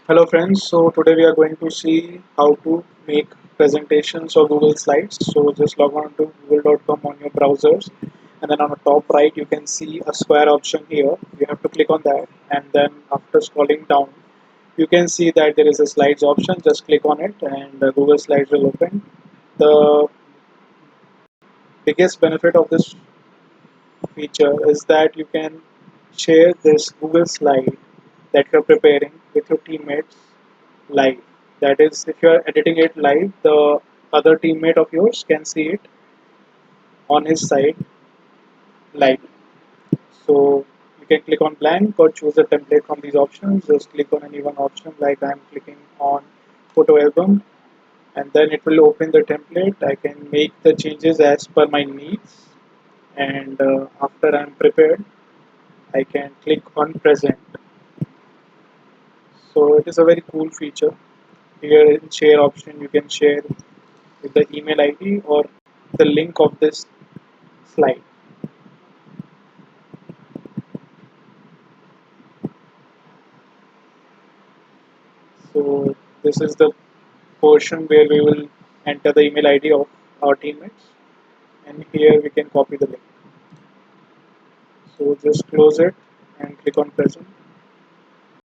Hello friends, so today we are going to see how to make presentations or Google Slides. So just log on to google.com on your browsers, and then on the top right you can see a square option here. You have to click on that, and then after scrolling down you can see that there is a slides option. Just click on it and Google Slides will open. The biggest benefit of this feature is that you can share this Google slide that you're preparing with your teammates live. That is, if you're editing it live, the other teammate of yours can see it on his side live. So you can click on blank or choose a template from these options. Just click on any one option, like I'm clicking on photo album, and then it will open the template. I can make the changes as per my needs, and after I'm prepared, I can click on present. So it is a very cool feature. Here in share option, you can share with the email ID or the link of this slide. So this is the portion where we will enter the email ID of our teammates, and here we can copy the link. So just close it and click on present.